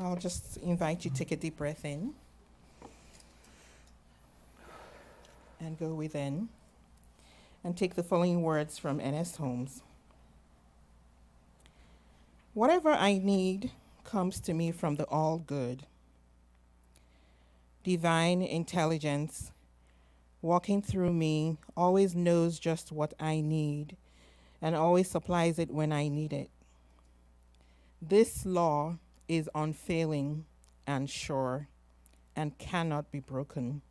I'll just invite you to take a deep breath in and go within and take the following words from Ernest Holmes. Whatever I need comes to me from the all good. Divine intelligence walking through me always knows just what I need and always supplies it when I need it. This law is unfailing and sure and cannot be broken.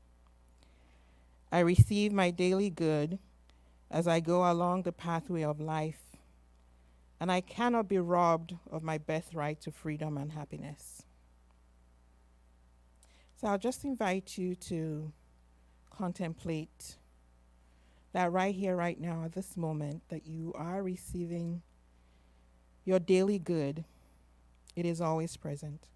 I receive my daily good as I go along the pathway of life, and I cannot be robbed of my birthright to freedom and happiness. So I'll just invite you to contemplate that right here, right now, at this moment, that you are receiving your daily good. It is always present.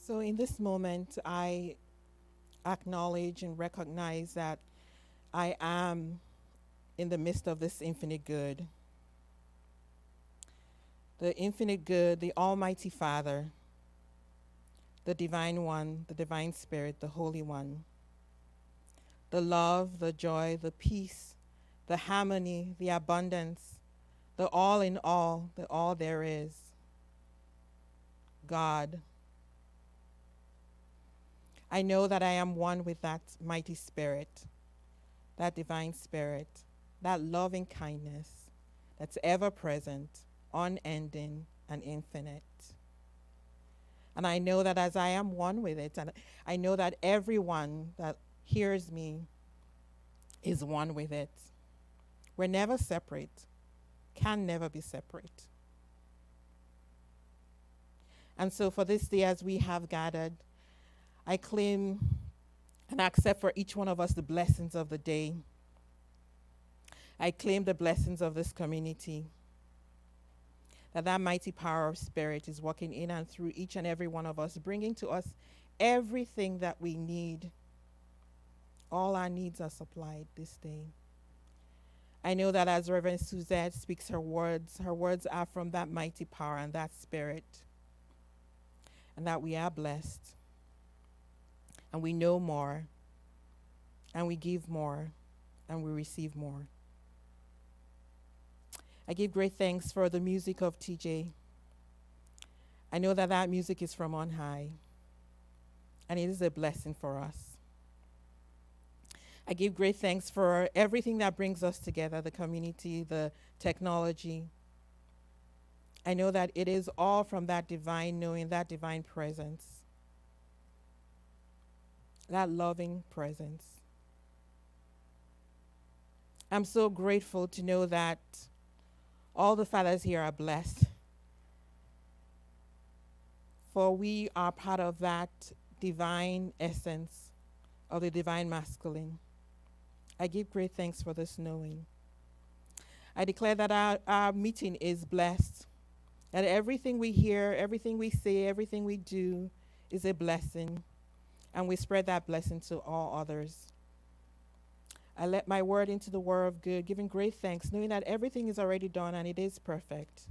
So in this moment, I acknowledge and recognize that I am in the midst of this infinite good. The infinite good, the Almighty Father, the Divine One, the Divine Spirit, the Holy One. The love, the joy, the peace, the harmony, the abundance, the all in all, the all there is. God. I know that I am one with that mighty Spirit, that Divine Spirit, that loving kindness that's ever present, unending, and infinite. And I know that as I am one with it, and I know that everyone that hears me is one with it. We're never separate, can never be separate. And so for this day, as we have gathered, I claim and accept for each one of us the blessings of the day. I claim the blessings of this community. That mighty power of Spirit is working in and through each and every one of us, bringing to us everything that we need. All our needs are supplied this day. I know that as Reverend Suzette speaks her words are from that mighty power and that Spirit. And that we are blessed. And we know more. And we give more. And we receive more. I give great thanks for the music of TJ. I know that that music is from on high. And it is a blessing for us. I give great thanks for everything that brings us together, the community, the technology. I know that it is all from that divine knowing, that divine presence, that loving presence. I'm so grateful to know that all the fathers here are blessed, for we are part of that divine essence of the divine masculine. I give great thanks for this knowing. I declare that our meeting is blessed, that everything we hear, everything we say, everything we do is a blessing, and we spread that blessing to all others. I let my word into the word of good, giving great thanks, knowing that everything is already done and it is perfect.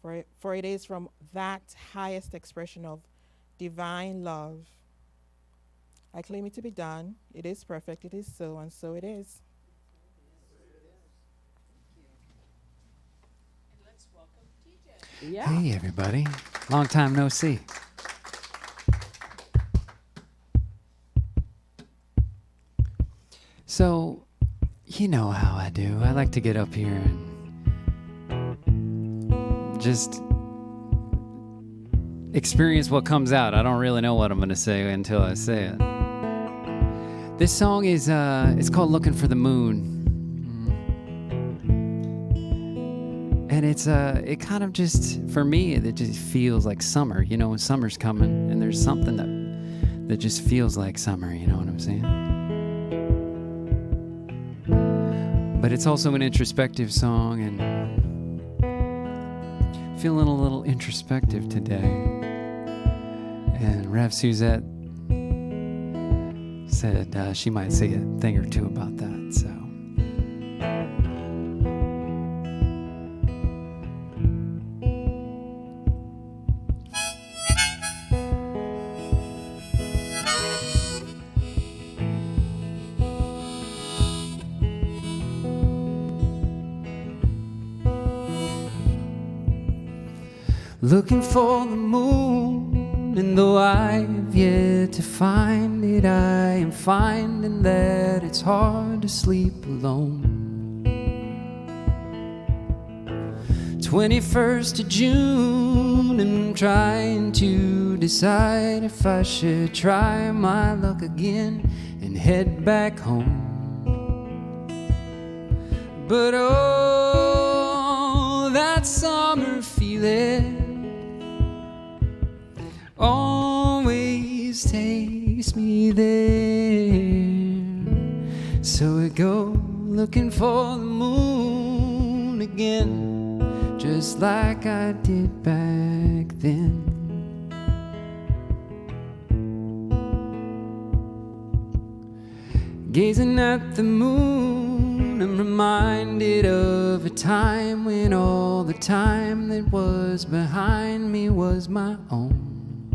For it is from that highest expression of divine love. I claim it to be done. It is perfect. It is so, and so it is. And let's welcome TJ. Yeah. Hey, everybody. Long time no see. So, you know how I do. I like to get up here and just experience what comes out. I don't really know what I'm going to say until I say it. This song is, it's called Looking for the Moon. And it kind of just, for me, it just feels like summer. You know, when summer's coming and there's something that just feels like summer, you know what I'm saying? But it's also an introspective song, and feeling a little introspective today. And Rev Suzette said she might say a thing or two about that, so. Looking for the moon, and though I've yet to find it, I am finding that it's hard to sleep alone. 21st of June, and I'm trying to decide if I should try my luck again and head back home. But oh, that summer feeling always takes me there. So I go looking for the moon again, just like I did back then. Gazing at the moon, I'm reminded of a time when all the time that was behind me was my own.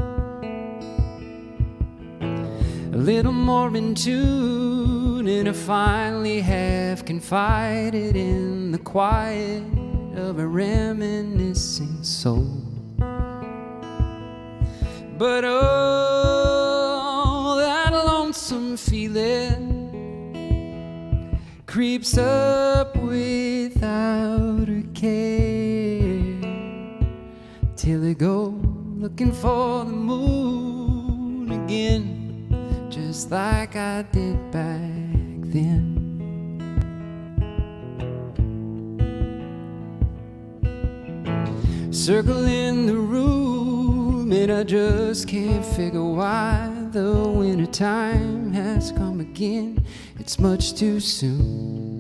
A little more in tune, and I finally have confided in the quiet of a reminiscing soul. But oh, that lonesome feeling creeps up without a care, till I go looking for the moon again, just like I did back then. Circling the room, and I just can't figure why the winter time has come again. It's much too soon.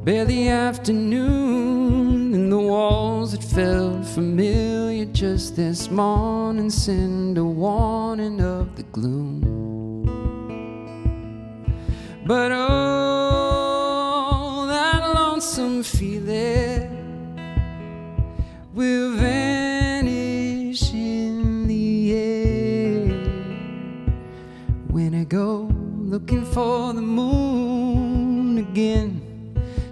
Barely afternoon, and the walls that felt familiar just this morning send a warning of the gloom. But oh, that lonesome feeling will vanish in the air when I go looking for the moon again,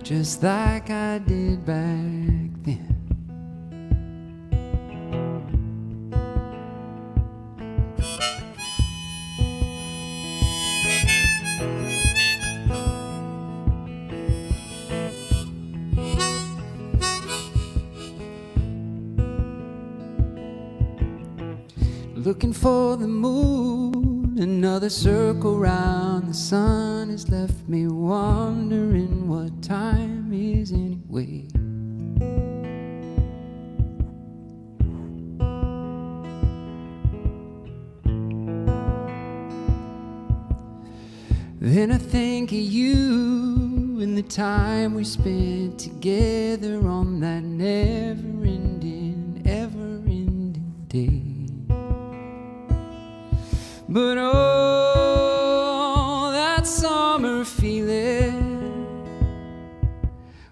just like I did back then. Looking for the moon, another circle round the sun has left me wondering what time is anyway. Then I think of you and the time we spent together on that never-ending, ever-ending day. But oh, that summer feeling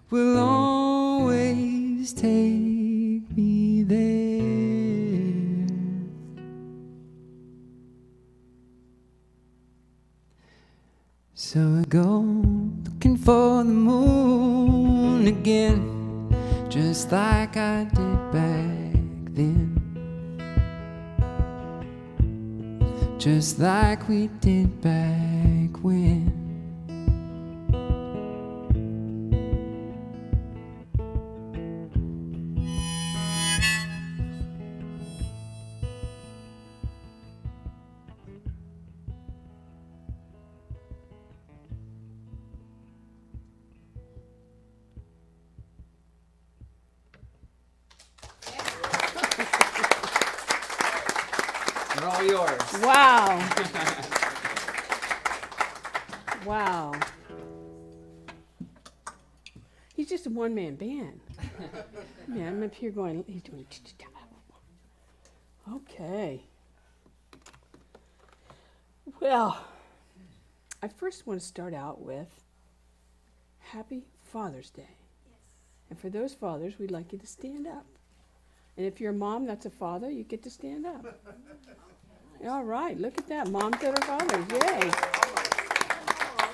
will always take me there. So I go looking for the moon again, just like I did back then. Just like we did back when. They're all yours. Wow. Wow. He's just a one-man band. Yeah, I'm up here going, he's doing. Okay. Well, I first want to start out with Happy Father's Day. And for those fathers, we'd like you to stand up. And if you're a mom that's a father, you get to stand up. All right, look at that. Moms that are fathers. Yay.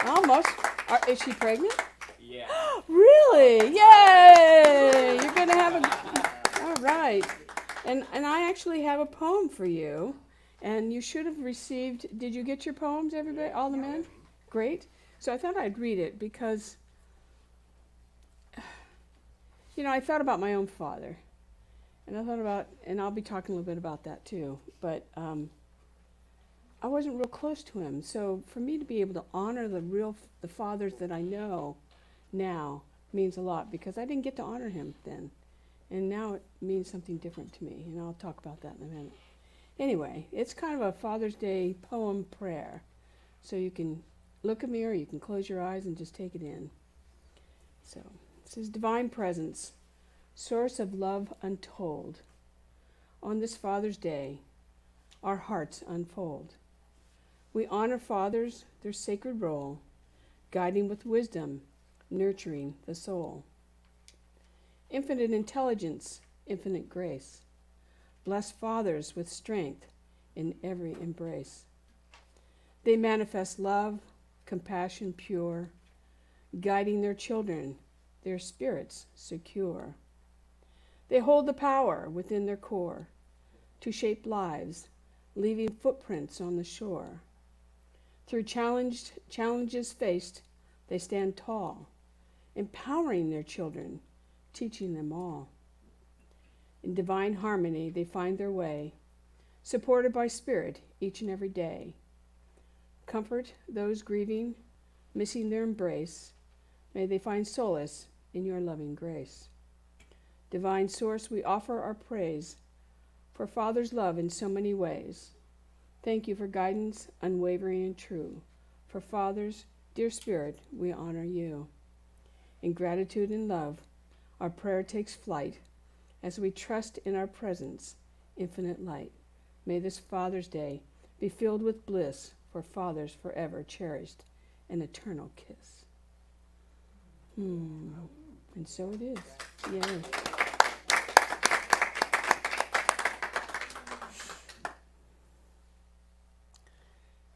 Almost. Is she pregnant? Yeah. Really? Yay! You're going to have a... All right. And I actually have a poem for you. And you should have received... Did you get your poems, everybody? All the men? Great. So I thought I'd read it because... You know, I thought about my own father. And I thought about... And I'll be talking a little bit about that too. But... I wasn't real close to him, so for me to be able to honor the fathers that I know now means a lot, because I didn't get to honor him then, and now it means something different to me, and I'll talk about that in a minute. Anyway, it's kind of a Father's Day poem prayer, so you can look at me or you can close your eyes and just take it in. So it says, Divine Presence, source of love untold, on this Father's Day, our hearts unfold. We honor fathers, their sacred role, guiding with wisdom, nurturing the soul. Infinite intelligence, infinite grace. Bless fathers with strength in every embrace. They manifest love, compassion pure, guiding their children, their spirits secure. They hold the power within their core to shape lives, leaving footprints on the shore. Through challenges faced, they stand tall, empowering their children, teaching them all. In divine harmony, they find their way, supported by Spirit each and every day. Comfort those grieving, missing their embrace. May they find solace in your loving grace. Divine Source, we offer our praise for Father's love in so many ways. Thank you for guidance, unwavering and true. For fathers, dear Spirit, we honor you. In gratitude and love, our prayer takes flight as we trust in our presence, infinite light. May this Father's Day be filled with bliss for fathers forever cherished, an eternal kiss. And so it is. Yes.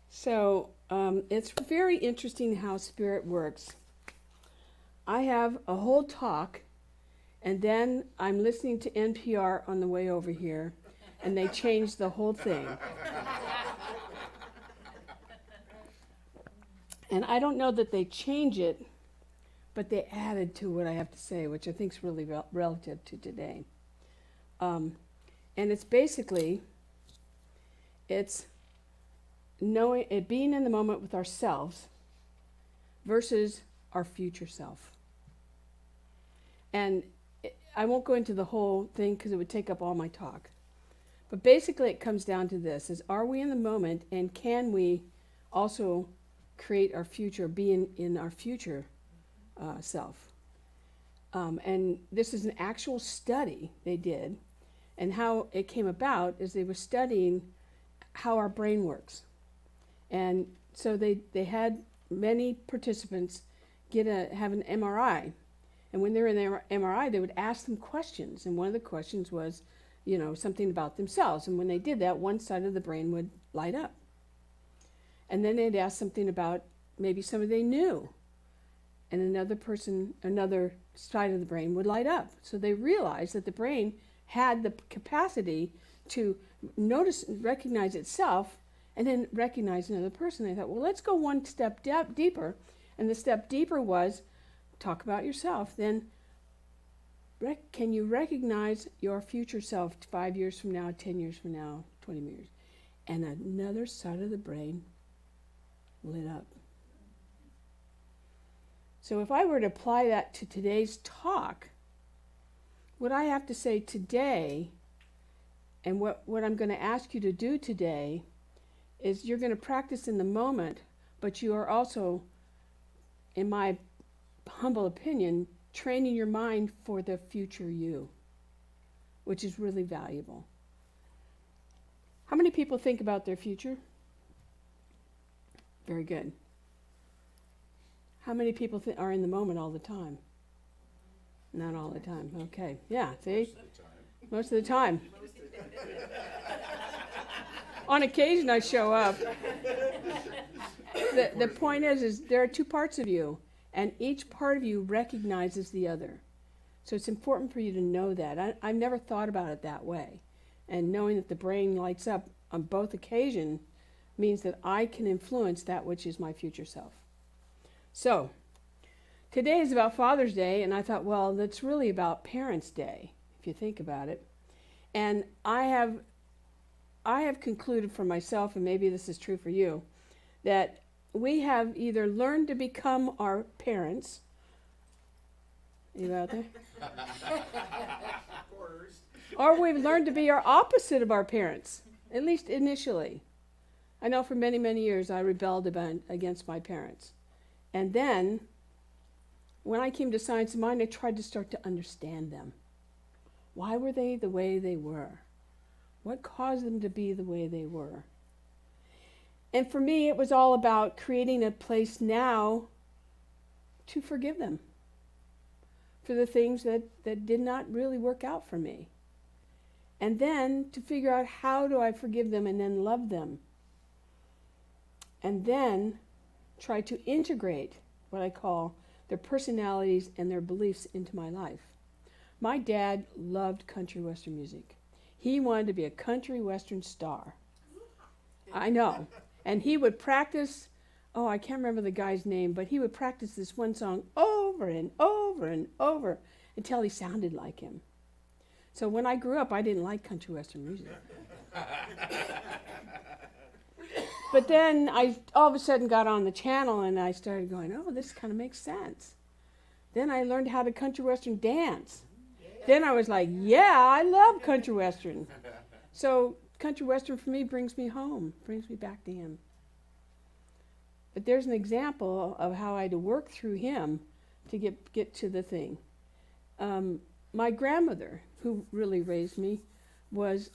So it's very interesting how Spirit works. I have a whole talk, and then I'm listening to NPR on the way over here, and they changed the whole thing. And I don't know that they change it, but they added to what I have to say, which I think is really relative to today. And it's basically, it's knowing it, being in the moment with ourselves versus our future self. And I won't go into the whole thing because it would take up all my talk. But basically it comes down to this, is are we in the moment, and can we also create our future, be in our future self? And this is an actual study they did, and how it came about is they were studying how our brain works. And so they had many participants have an MRI. And when they're in the MRI, they would ask them questions. And one of the questions was, something about themselves. And when they did that, one side of the brain would light up. And then they'd ask something about maybe somebody they knew. And another side of the brain would light up. So they realized that the brain had the capacity to notice, recognize itself, and then recognize another person. They thought, well, let's go one step deeper. And the step deeper was, talk about yourself. Then, can you recognize your future self 5 years from now, 10 years from now, 20 years? And another side of the brain lit up. So if I were to apply that to today's talk, what I have to say today, and what I'm going to ask you to do today, is you're going to practice in the moment, but you are also, in my humble opinion, training your mind for the future you, which is really valuable. How many people think about their future? Very good. How many people are in the moment all the time? Not all the time. Okay. Yeah, see? Most of the time. On occasion I show up. The point is there are two parts of you, and each part of you recognizes the other. So it's important for you to know that. I've never thought about it that way. And knowing that the brain lights up on both occasions means that I can influence that which is my future self. So, today is about Father's Day, and I thought, well, that's really about Parents' Day, if you think about it. And I have concluded for myself, and maybe this is true for you, that we have either learned to become our parents. You out there? Or we've learned to be our opposite of our parents, at least initially. I know for many, many years I rebelled against my parents. And then, when I came to Science of Mind, I tried to start to understand them. Why were they the way they were? What caused them to be the way they were? And for me, it was all about creating a place now to forgive them for the things that did not really work out for me. And then to figure out how do I forgive them and then love them. And then try to integrate what I call their personalities and their beliefs into my life. My dad loved country western music. He wanted to be a country western star. I know. And he would practice, oh, I can't remember the guy's name, but he would practice this one song over and over and over until he sounded like him. So when I grew up, I didn't like country western music. But then I all of a sudden got on the channel and I started going, oh, this kind of makes sense. Then I learned how to country western dance. Then I was like, yeah, I love country western. So country western for me brings me home, brings me back to him. But there's an example of how I had to work through him to get to the thing. My grandmother, who really raised me, was,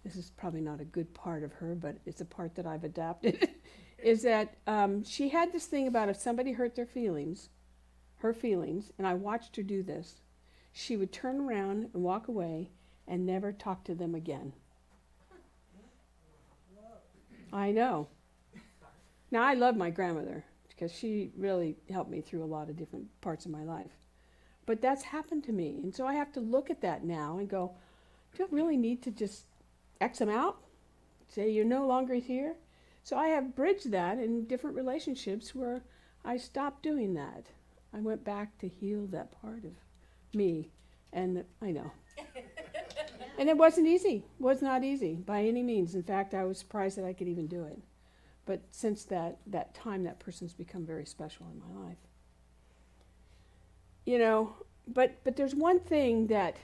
this is probably not a good part of her, but it's a part that I've adapted, is that she had this thing about if somebody hurt her feelings, and I watched her do this, she would turn around and walk away and never talk to them again. I know. Now, I love my grandmother because she really helped me through a lot of different parts of my life. But that's happened to me. And so I have to look at that now and go, do I really need to just X them out? Say you're no longer here? So I have bridged that in different relationships where I stopped doing that. I went back to heal that part of me. And I know. And it wasn't easy. Was not easy by any means. In fact, I was surprised that I could even do it. But since that time, that person's become very special in my life. You know, but there's one thing that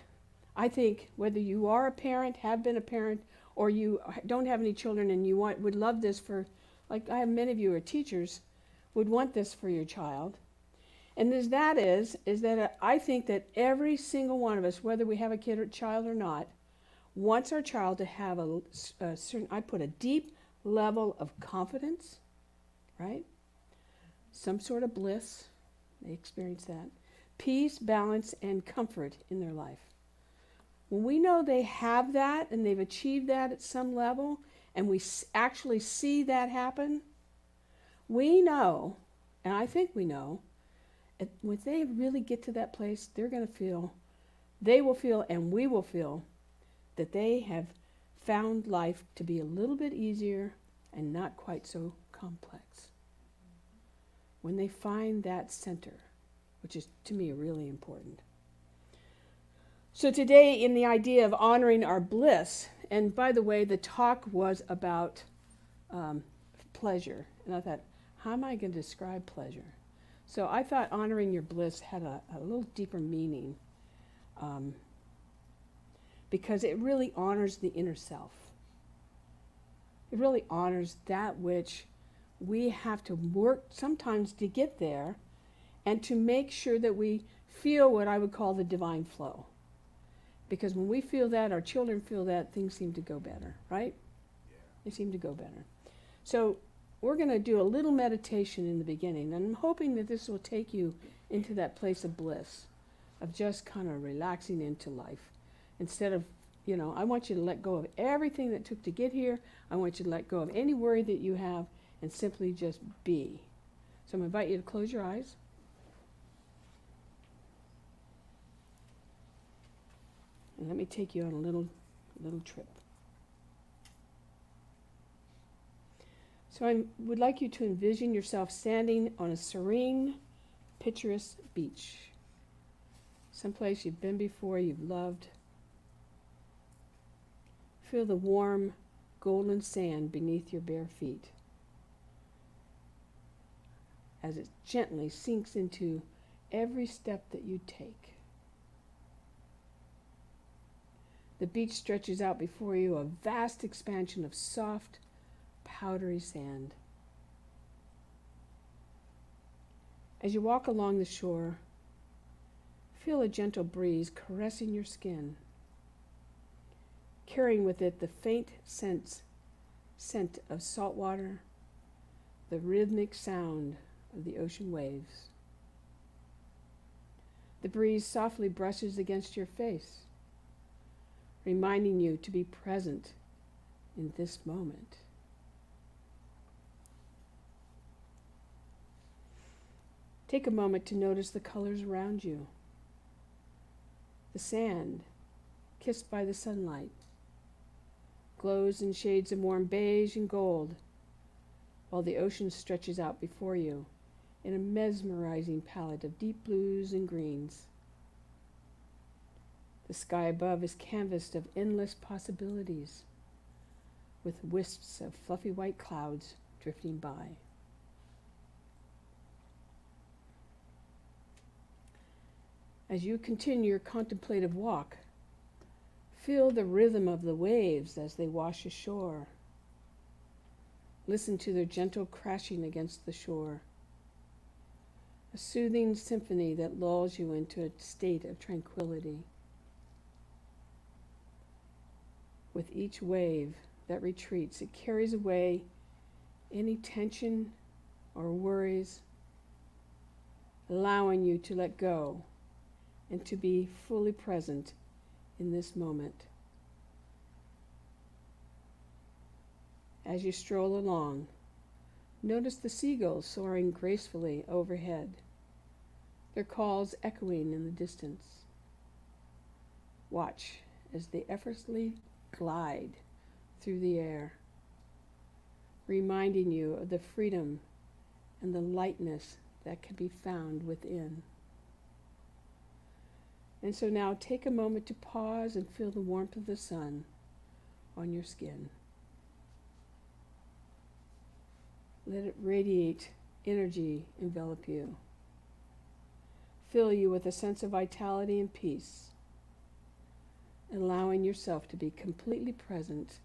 I think, whether you are a parent, have been a parent, or you don't have any children and you would love this for, like I have many of you are teachers, would want this for your child. And is that I think that every single one of us, whether we have a kid or child or not, wants our child to have a certain, I put a deep level of confidence, right? Some sort of bliss, they experience that. Peace, balance, and comfort in their life. When we know they have that and they've achieved that at some level, and we actually see that happen, we know, and I think we know, when they really get to that place, they will feel, and we will feel, that they have found life to be a little bit easier and not quite so complex. When they find that center, which is, to me, really important. So today, in the idea of honoring our bliss, and by the way, the talk was about pleasure. And I thought, how am I going to describe pleasure? So I thought honoring your bliss had a little deeper meaning because it really honors the inner self. It really honors that which we have to work sometimes to get there and to make sure that we feel what I would call the divine flow. Because when we feel that, our children feel that, things seem to go better, right? Yeah. They seem to go better. So we're going to do a little meditation in the beginning, and I'm hoping that this will take you into that place of bliss, of just kind of relaxing into life. Instead of, I want you to let go of everything that took to get here. I want you to let go of any worry that you have and simply just be. So I'm going to invite you to close your eyes. And let me take you on a little trip. So I would like you to envision yourself standing on a serene, picturesque beach. Someplace you've been before, you've loved. Feel the warm, golden sand beneath your bare feet as it gently sinks into every step that you take. The beach stretches out before you, a vast expansion of soft, powdery sand. As you walk along the shore, feel a gentle breeze caressing your skin, carrying with it the faint sense scent of salt water, the rhythmic sound of the ocean waves. The breeze softly brushes against your face, reminding you to be present in this moment. Take a moment to notice the colors around you. The sand, kissed by the sunlight, glows in shades of warm beige and gold, while the ocean stretches out before you in a mesmerizing palette of deep blues and greens. The sky above is canvassed of endless possibilities, with wisps of fluffy white clouds drifting by. As you continue your contemplative walk, feel the rhythm of the waves as they wash ashore. Listen to their gentle crashing against the shore, a soothing symphony that lulls you into a state of tranquility. With each wave that retreats, it carries away any tension or worries, allowing you to let go and to be fully present in this moment. As you stroll along, notice the seagulls soaring gracefully overhead, their calls echoing in the distance. Watch as they effortlessly glide through the air, reminding you of the freedom and the lightness that can be found within. And so now take a moment to pause and feel the warmth of the sun on your skin. Let it radiate energy, envelop you, fill you with a sense of vitality and peace, allowing yourself to be completely present,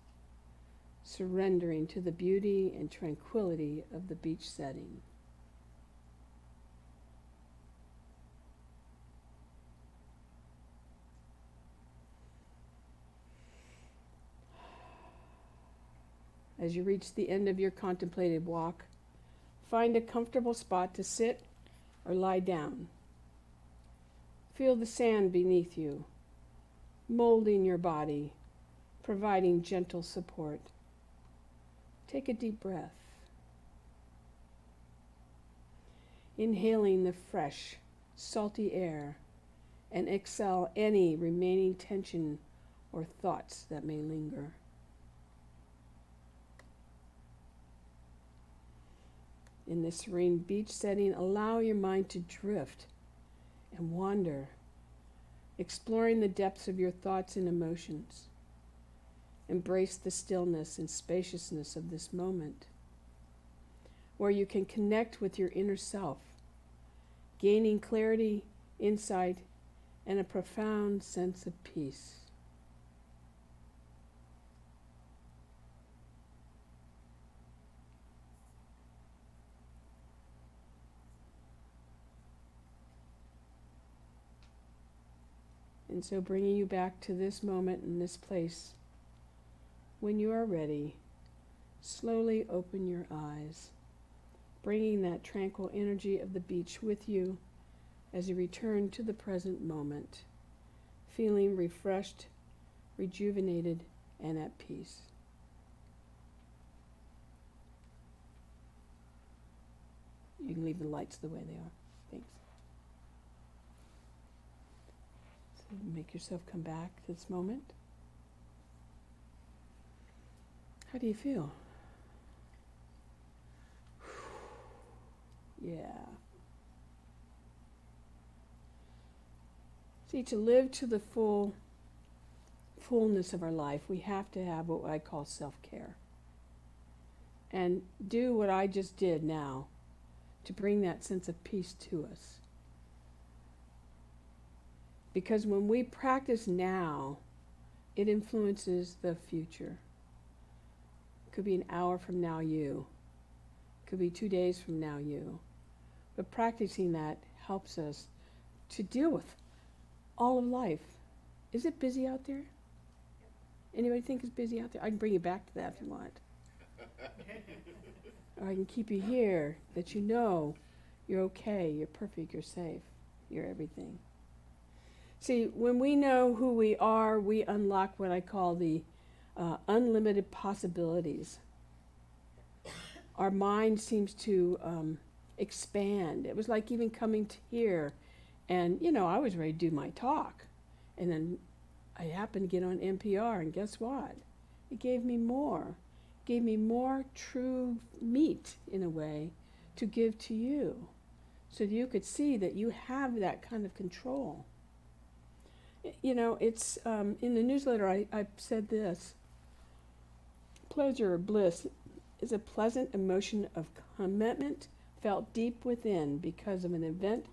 surrendering to the beauty and tranquility of the beach setting. As you reach the end of your contemplative walk, find a comfortable spot to sit or lie down. Feel the sand beneath you, molding your body, providing gentle support. Take a deep breath, inhaling the fresh, salty air, and exhale any remaining tension or thoughts that may linger. In this serene beach setting, allow your mind to drift and wander, exploring the depths of your thoughts and emotions. Embrace the stillness and spaciousness of this moment, where you can connect with your inner self, gaining clarity, insight, and a profound sense of peace. And so bringing you back to this moment and this place, when you are ready, slowly open your eyes, bringing that tranquil energy of the beach with you as you return to the present moment, feeling refreshed, rejuvenated, and at peace. You can leave the lights the way they are. Thanks. Make yourself come back to this moment. How do you feel? Yeah. See, to live to the fullness of our life, we have to have what I call self-care. And do what I just did now to bring that sense of peace to us. Because when we practice now, it influences the future. It could be an hour from now you. It could be 2 days from now you. But practicing that helps us to deal with all of life. Is it busy out there? Anybody think it's busy out there? I can bring you back to that if you want. Or I can keep you here, that you know you're okay, you're perfect, you're safe, you're everything. See, when we know who we are, we unlock what I call the unlimited possibilities. Our mind seems to expand. It was like even coming to here, and I was ready to do my talk, and then I happened to get on NPR, and guess what? It gave me more true meat, in a way, to give to you, so that you could see that you have that kind of control. It's in the newsletter I said this: pleasure or bliss is a pleasant emotion of commitment felt deep within because of an event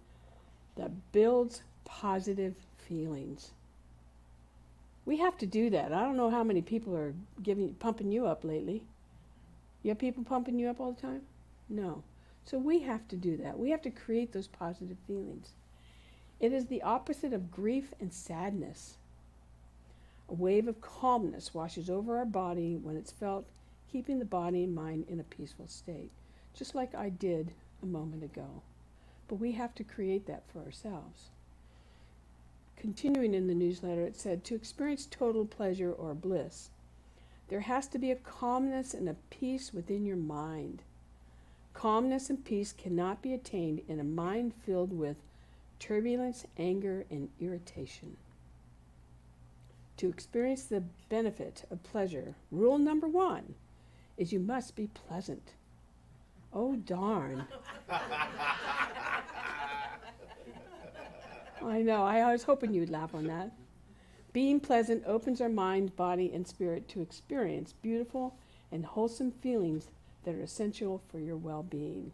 that builds positive feelings. We have to do that. I don't know how many people are pumping you up lately. You have people pumping you up all the time? No. So we have to do that. We have to create those positive feelings. It is the opposite of grief and sadness. A wave of calmness washes over our body when it's felt, keeping the body and mind in a peaceful state, just like I did a moment ago. But we have to create that for ourselves. Continuing in the newsletter, it said, to experience total pleasure or bliss, there has to be a calmness and a peace within your mind. Calmness and peace cannot be attained in a mind filled with turbulence, anger, and irritation. To experience the benefit of pleasure, rule number 1 is you must be pleasant. Oh, darn. I know, I was hoping you'd laugh on that. Being pleasant opens our mind, body, and spirit to experience beautiful and wholesome feelings that are essential for your well-being.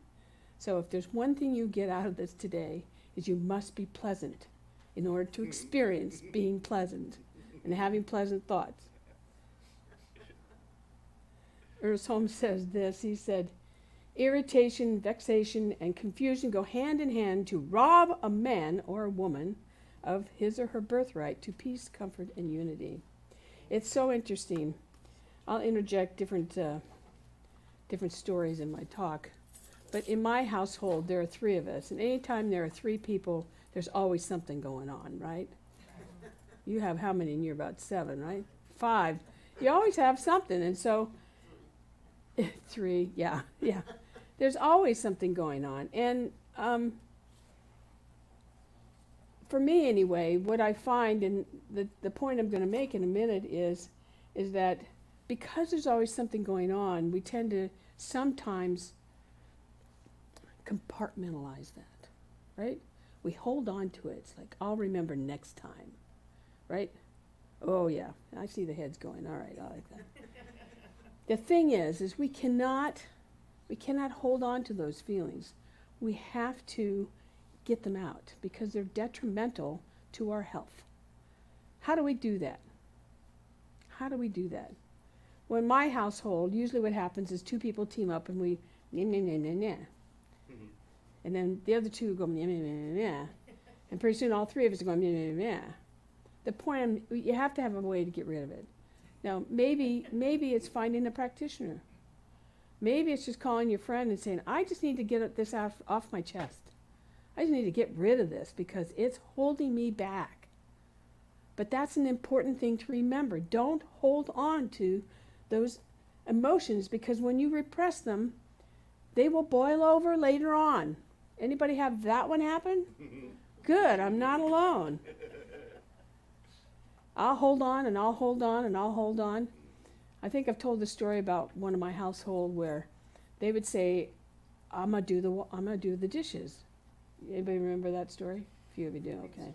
So if there's one thing you get out of this today, is you must be pleasant in order to experience being pleasant and having pleasant thoughts. Ernest Holmes says this, he said, irritation, vexation, and confusion go hand in hand to rob a man or a woman of his or her birthright to peace, comfort, and unity. It's so interesting. I'll interject different stories in my talk. But in my household, there are 3 of us, and anytime there are 3 people, there's always something going on, right? You have how many? And you're about 7, right? 5. You always have something, and so 3, yeah. There's always something going on, and for me anyway, what I find, and the point I'm going to make in a minute is that because there's always something going on, we tend to sometimes compartmentalize that, right? We hold on to it. It's like, I'll remember next time, right? Oh yeah, I see the heads going. All right, I like that. The thing is we cannot hold on to those feelings. We have to get them out because they're detrimental to our health. How do we do that? Well, in my household, usually what happens is 2 people team up and we and then the other 2 go and pretty soon all 3 of us are going The point you have to have a way to get rid of it. Now maybe it's finding a practitioner. Maybe it's just calling your friend and saying, I just need to get this off my chest. I just need to get rid of this because it's holding me back. But that's an important thing to remember. Don't hold on to those emotions because when you repress them, they will boil over later on. Anybody have that one happen? Good, I'm not alone. I'll hold on and I'll hold on and I'll hold on. I think I've told the story about one of my household where they would say, I'm gonna do the dishes. Anybody remember that story? A few of you do, okay.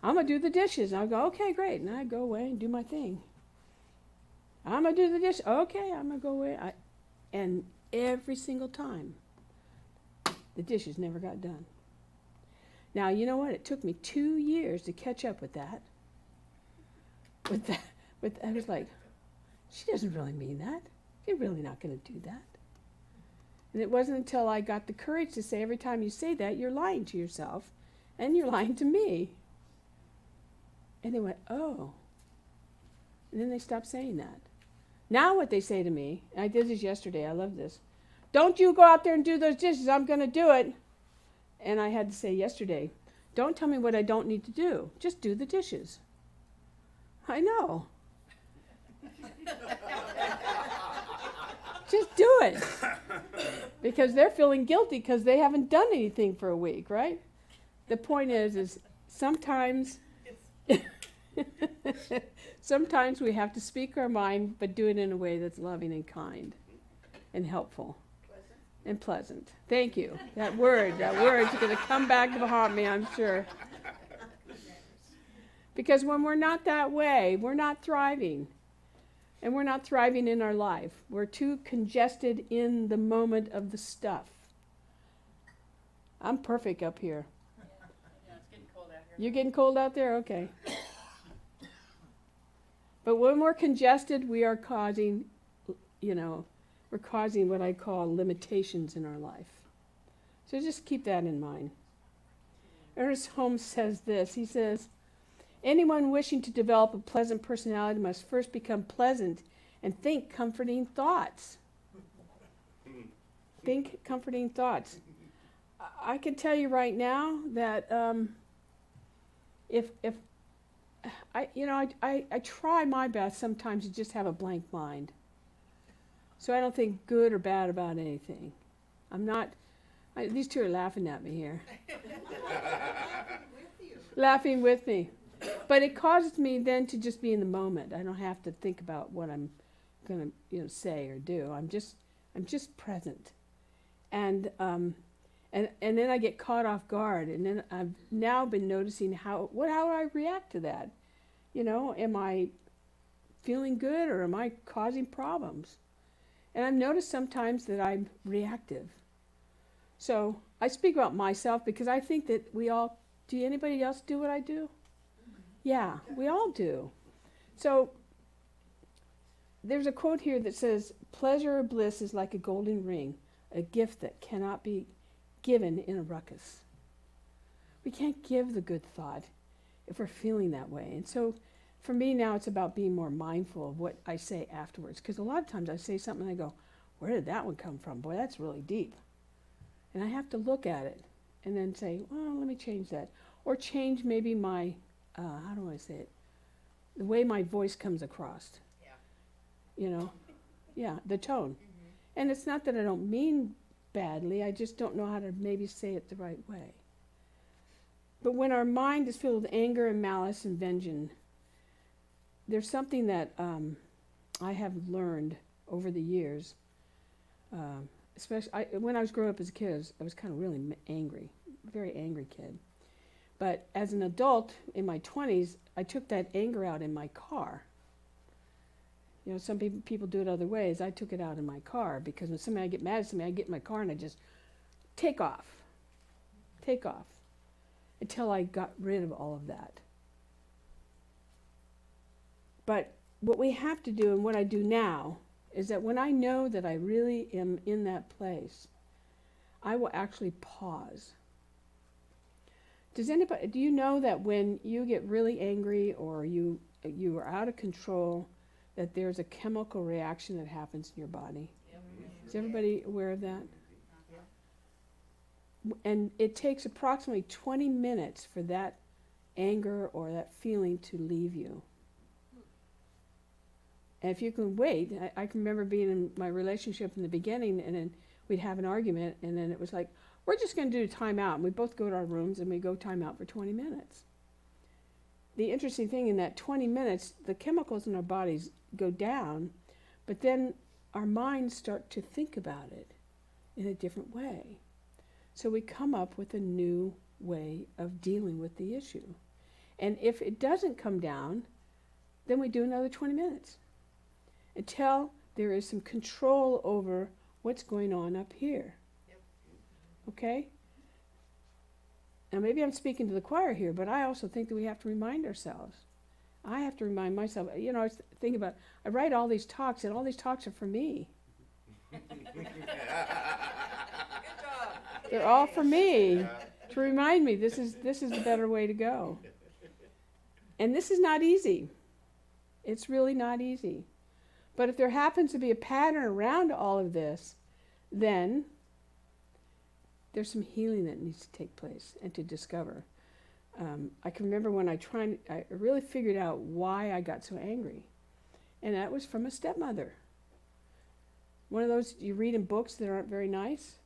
I'm gonna do the dishes. I'll go, okay, great. And I go away and do my thing. I'm gonna do the dishes. Okay, I'm gonna go away. And every single time, the dishes never got done. Now, you know what? It took me 2 years to catch up with that. I was like, she doesn't really mean that. You're really not going to do that. And it wasn't until I got the courage to say, every time you say that, you're lying to yourself, and you're lying to me. And they went, oh. And then they stopped saying that. Now what they say to me, and I did this yesterday, I love this. Don't you go out there and do those dishes, I'm going to do it. And I had to say yesterday, don't tell me what I don't need to do. Just do the dishes. I know. Just do it. Because they're feeling guilty because they haven't done anything for a week, right? The point is sometimes sometimes we have to speak our mind, but do it in a way that's loving and kind and helpful. And pleasant. Thank you. That word's going to come back to haunt me, I'm sure. Because when we're not that way, we're not thriving. And we're not thriving in our life. We're too congested in the moment of the stuff. I'm perfect up here. Yeah, it's getting cold out here. You're getting cold out there? Okay. But when we're congested, we are causing, we're causing what I call limitations in our life. So just keep that in mind. Ernest Holmes says this. He says, anyone wishing to develop a pleasant personality must first become pleasant and think comforting thoughts. Think comforting thoughts. I can tell you right now that if I try my best sometimes to just have a blank mind. So I don't think good or bad about anything. These two are laughing at me here. Laughing with me. But it causes me then to just be in the moment. I don't have to think about what I'm going to say or do. I'm just present. And then I get caught off guard, and then I've now been noticing how I react to that. Am I feeling good or am I causing problems? And I've noticed sometimes that I'm reactive. So I speak about myself because I think that do anybody else do what I do? Yeah, we all do. So there's a quote here that says, pleasure or bliss is like a golden ring, a gift that cannot be given in a ruckus. We can't give the good thought if we're feeling that way. And so for me now it's about being more mindful of what I say afterwards. Because a lot of times I say something and I go, where did that one come from? Boy, that's really deep. And I have to look at it and then say, well, let me change that. Or change maybe my, how do I say it? The way my voice comes across. Yeah. Yeah, the tone. And it's not that I don't mean badly, I just don't know how to maybe say it the right way. But when our mind is filled with anger and malice and vengeance, there's something that I have learned over the years, especially when I was growing up as a kid, I was kind of really angry, very angry kid. But as an adult in my 20s, I took that anger out in my car. Some people do it other ways. I took it out in my car because when I get mad at somebody, I get in my car and I just take off until I got rid of all of that. But what we have to do and what I do now is that when I know that I really am in that place, I will actually pause. Do you know that when you get really angry or you are out of control, that there's a chemical reaction that happens in your body? Yep. Is everybody aware of that? And it takes approximately 20 minutes for that anger or that feeling to leave you. And if you can wait, I can remember being in my relationship in the beginning, and then we'd have an argument, and then it was like, we're just going to do a timeout. And we both go to our rooms, and we go timeout for 20 minutes. The interesting thing in that 20 minutes, the chemicals in our bodies go down, but then our minds start to think about it in a different way. So we come up with a new way of dealing with the issue. And if it doesn't come down, then we do another 20 minutes until there is some control over what's going on up here. Yep. Okay? Now maybe I'm speaking to the choir here, but I also think that we have to remind ourselves. I have to remind myself. I was thinking about, I write all these talks, and all these talks are for me. Good job. They're all for me to remind me this is the better way to go. And this is not easy. It's really not easy. But if there happens to be a pattern around all of this, then there's some healing that needs to take place and to discover. I can remember when I really figured out why I got so angry. And that was from a stepmother. One of those you read in books that aren't very nice.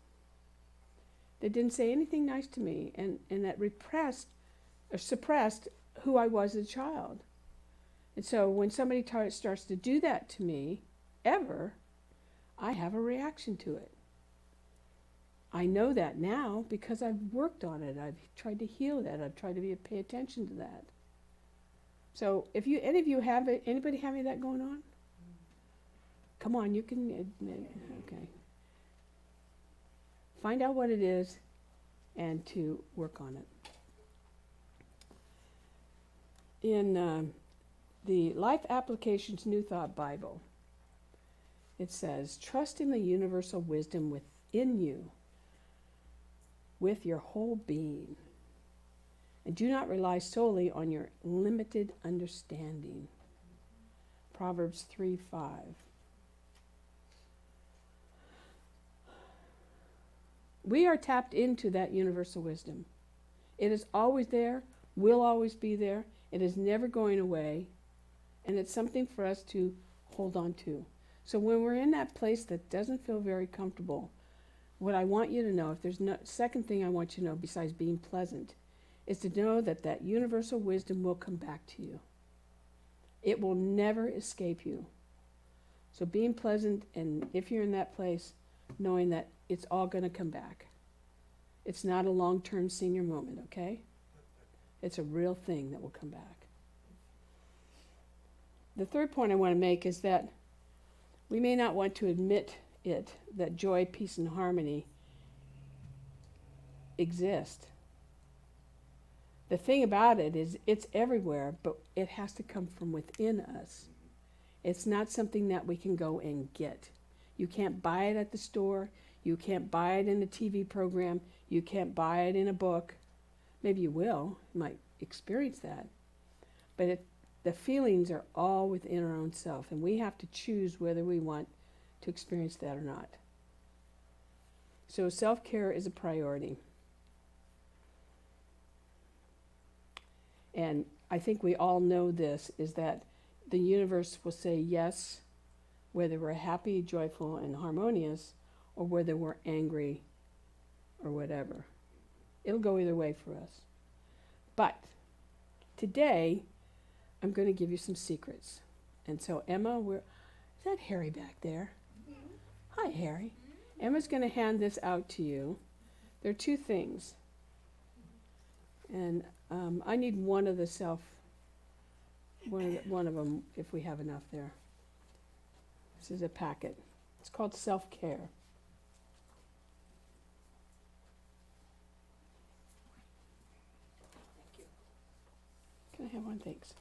They didn't say anything nice to me, and that repressed or suppressed who I was as a child. And so when somebody starts to do that to me, ever, I have a reaction to it. I know that now because I've worked on it. I've tried to heal that. I've tried to pay attention to that. So if any of you have it, anybody have any of that going on? Come on, you can admit. Okay. Find out what it is and to work on it. In the Life Applications New Thought Bible, it says, trust in the universal wisdom within you with your whole being, and do not rely solely on your limited understanding. Proverbs 3:5. We are tapped into that universal wisdom. It is always there, will always be there. It is never going away, and it's something for us to hold on to. So when we're in that place that doesn't feel very comfortable, what I want you to know, if there's no second thing I want you to know besides being pleasant, is to know that that universal wisdom will come back to you. It will never escape you. So being pleasant, and if you're in that place, knowing that it's all going to come back. It's not a long-term senior moment, okay? It's a real thing that will come back. The third point I want to make is that we may not want to admit it, that joy, peace, and harmony exist. The thing about it is it's everywhere, but it has to come from within us. It's not something that we can go and get. You can't buy it at the store. You can't buy it in a TV program. You can't buy it in a book. Maybe you will. You might experience that. But the feelings are all within our own self, and we have to choose whether we want to experience that or not. So self-care is a priority. And I think we all know this, is that the universe will say yes, whether we're happy, joyful, and harmonious, or whether we're angry or whatever. It'll go either way for us. But today, I'm going to give you some secrets. And so Emma, is that Harry back there? Mm-hmm. Hi, Harry. Mm-hmm. Emma's going to hand this out to you. There are two things. And I need one of them if we have enough there. This is a packet. It's called self-care. Thank you. Can I have one? Thanks.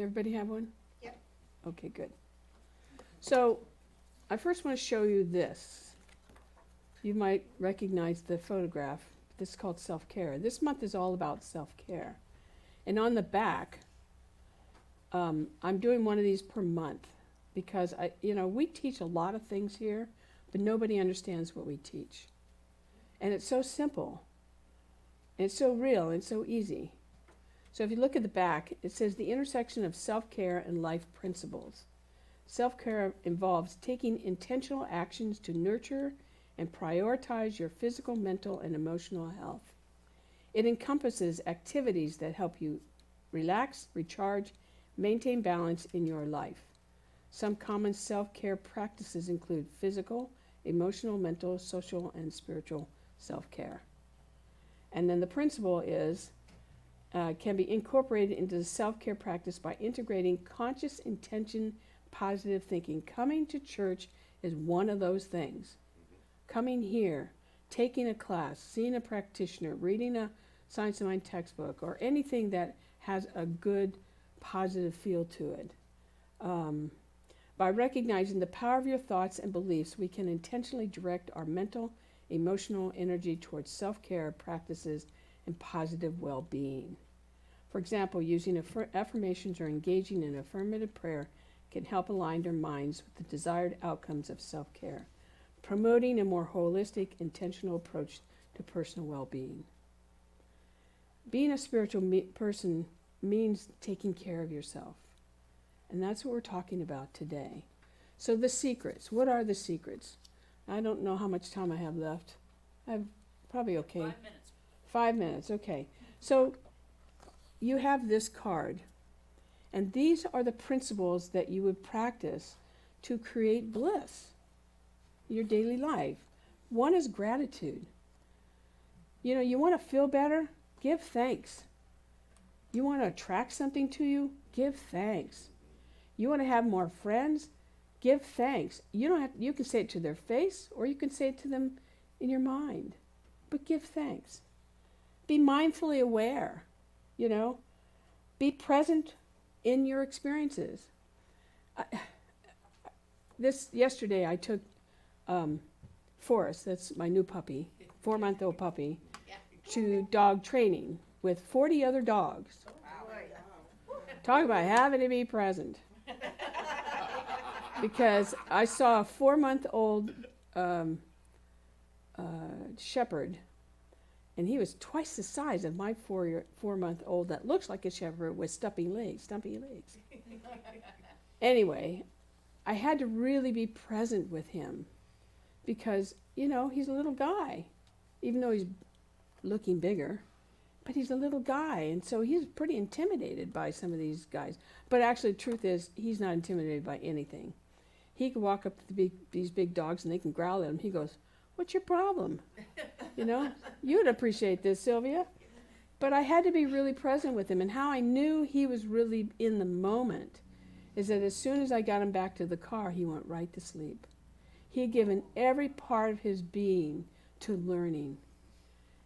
Everybody have one? Yep. Okay, good. So I first want to show you this. You might recognize the photograph. This is called self-care. This month is all about self-care. And on the back, I'm doing one of these per month because we teach a lot of things here, but nobody understands what we teach. And it's so simple. And it's so real and so easy. So if you look at the back, it says the intersection of self-care and life principles. Self-care involves taking intentional actions to nurture and prioritize your physical, mental, and emotional health. It encompasses activities that help you relax, recharge, maintain balance in your life. Some common self-care practices include physical, emotional, mental, social, and spiritual self-care. And then the principle is, can be incorporated into the self-care practice by integrating conscious intention, positive thinking. Coming to church is one of those things. Coming here, taking a class, seeing a practitioner, reading a Science of Mind textbook, or anything that has a good, positive feel to it. By recognizing the power of your thoughts and beliefs, we can intentionally direct our mental, emotional energy towards self-care practices and positive well-being. For example, using affirmations or engaging in affirmative prayer can help align their minds with the desired outcomes of self-care, promoting a more holistic, intentional approach to personal well-being. Being a spiritual person means taking care of yourself. And that's what we're talking about today. So the secrets. What are the secrets? I don't know how much time I have left. I have probably okay. 5 minutes. 5 minutes, okay. So you have this card. And these are the principles that you would practice to create bliss in your daily life. One is gratitude. You know, you want to feel better? Give thanks. You want to attract something to you? Give thanks. You want to have more friends? Give thanks. You can say it to their face or you can say it to them in your mind. But give thanks. Be mindfully aware, you know. Be present in your experiences. Yesterday I took Forrest, that's my new puppy, 4-month-old puppy, to dog training with 40 other dogs. Talk about having to be present. Because I saw a 4-month-old shepherd, and he was twice the size of my 4-month-old that looks like a shepherd with stumpy legs. Anyway, I had to really be present with him because, you know, he's a little guy, even though he's looking bigger, but he's a little guy, and so he's pretty intimidated by some of these guys. But actually, the truth is, he's not intimidated by anything. He can walk up to these big dogs, and they can growl at him. He goes, "What's your problem?" You know, you'd appreciate this, Sylvia. But I had to be really present with him, and how I knew he was really in the moment is that as soon as I got him back to the car, he went right to sleep. He had given every part of his being to learning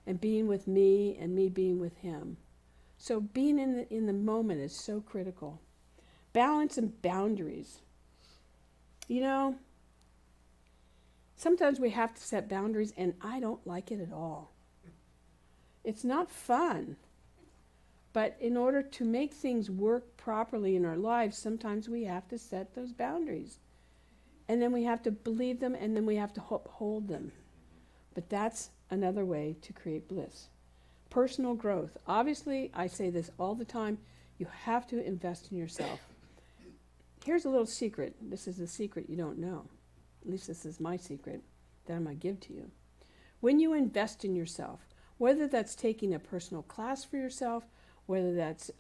and being with me and me being with him. So being in the moment is so critical. Balance and boundaries. You know, sometimes we have to set boundaries, and I don't like it at all. It's not fun. But in order to make things work properly in our lives, sometimes we have to set those boundaries. And then we have to believe them, and then we have to uphold them. But that's another way to create bliss. Personal growth. Obviously, I say this all the time, you have to invest in yourself. Here's a little secret. This is the secret you don't know. At least this is my secret that I'm going to give to you. When you invest in yourself, whether that's taking a personal class for yourself, whether that's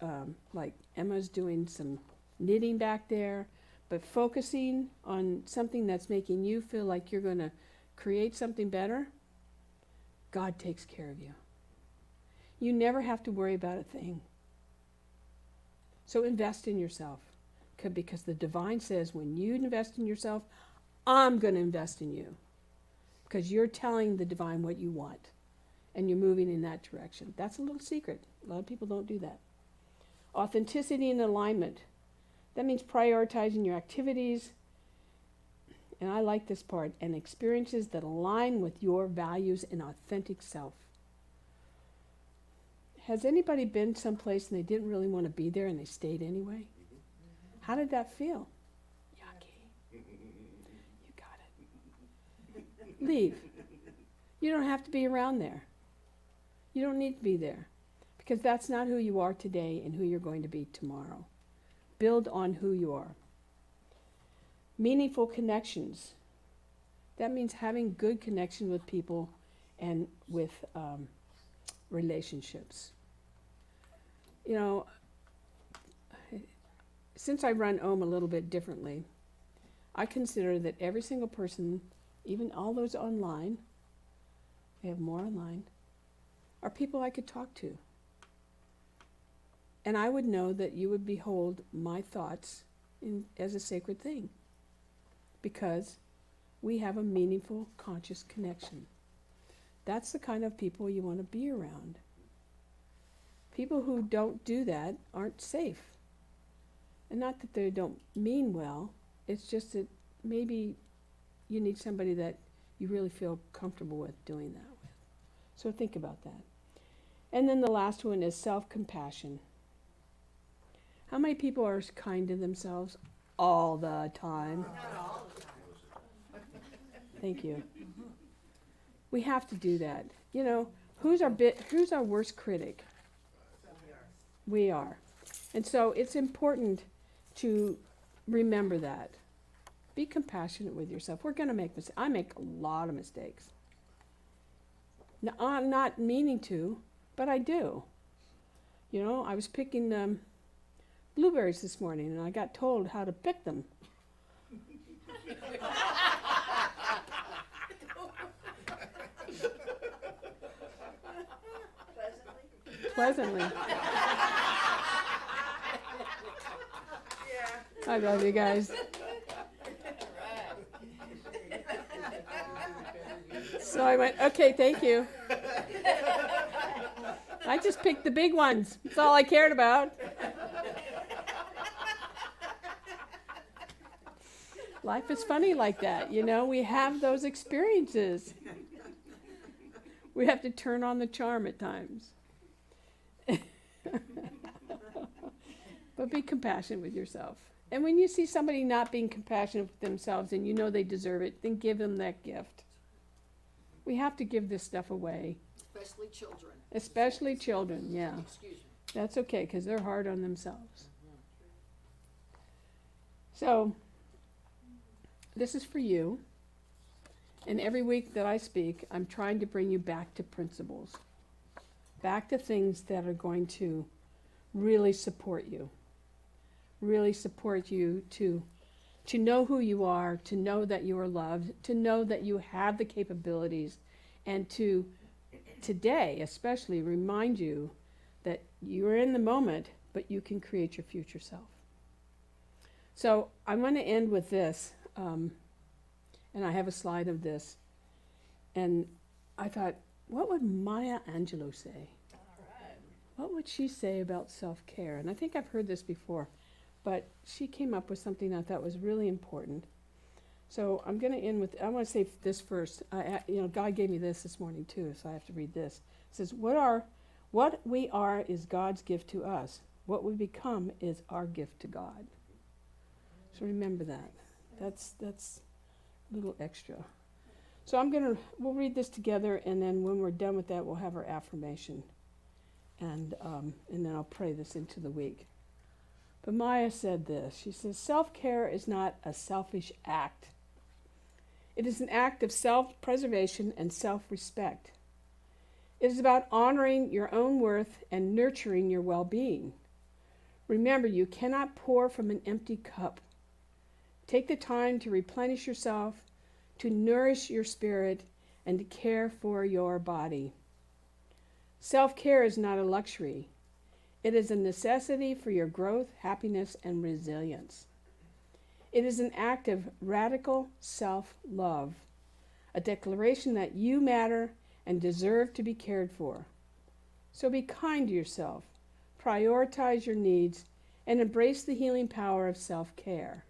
like Emma's doing some knitting back there, but focusing on something that's making you feel like you're going to create something better, God takes care of you. You never have to worry about a thing. So invest in yourself, because the divine says when you invest in yourself, I'm going to invest in you, because you're telling the divine what you want, and you're moving in that direction. That's a little secret. A lot of people don't do that. Authenticity and alignment. That means prioritizing your activities, and I like this part, and experiences that align with your values and authentic self. Has anybody been someplace and they didn't really want to be there and they stayed anyway? How did that feel? Yucky. You got it. Leave. You don't have to be around there. You don't need to be there, because that's not who you are today and who you're going to be tomorrow. Build on who you are. Meaningful connections. That means having good connection with people and with relationships. You know, since I run OM a little bit differently, I consider that every single person, even all those online, we have more online, are people I could talk to. And I would know that you would behold my thoughts as a sacred thing, because we have a meaningful, conscious connection. That's the kind of people you want to be around. People who don't do that aren't safe. And not that they don't mean well, it's just that maybe you need somebody that you really feel comfortable with doing that with. So think about that. And then the last one is self-compassion. How many people are kind to themselves all the time? Thank you. We have to do that. You know, who's our worst critic? We are. And so it's important to remember that. Be compassionate with yourself. We're going to make mistakes. I make a lot of mistakes. Now, I'm not meaning to, but I do. You know, I was picking blueberries this morning, and I got told how to pick them. Pleasantly. I love you guys. So I went, okay, thank you. I just picked the big ones. That's all I cared about. Life is funny like that, you know. We have those experiences. We have to turn on the charm at times. But be compassionate with yourself. And when you see somebody not being compassionate with themselves and you know they deserve it, then give them that gift. We have to give this stuff away. Especially children. Especially children, yeah. Excuse me. That's okay, because they're hard on themselves. So, this is for you. And every week that I speak, I'm trying to bring you back to principles. Back to things that are going to really support you. Really support you to know who you are, to know that you are loved, to know that you have the capabilities, and to today especially remind you that you're in the moment, but you can create your future self. So I want to end with this, and I have a slide of this. And I thought, what would Maya Angelou say? What would she say about self-care? And I think I've heard this before, but she came up with something I thought was really important. So I'm going to end with, I want to say this first. God gave me this morning too, so I have to read this. It says, what we are is God's gift to us. What we become is our gift to God. So remember that. That's a little extra. So we'll read this together, and then when we're done with that, we'll have our affirmation. And then I'll pray this into the week. But Maya said this. She says, self-care is not a selfish act. It is an act of self-preservation and self-respect. It is about honoring your own worth and nurturing your well-being. Remember, you cannot pour from an empty cup. Take the time to replenish yourself, to nourish your spirit, and to care for your body. Self-care is not a luxury. It is a necessity for your growth, happiness, and resilience. It is an act of radical self-love, a declaration that you matter and deserve to be cared for. So be kind to yourself, prioritize your needs, and embrace the healing power of self-care.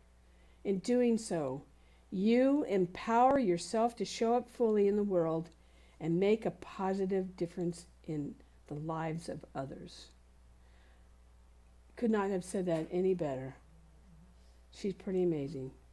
In doing so, you empower yourself to show up fully in the world and make a positive difference in the lives of others. Could not have said that any better. She's pretty amazing.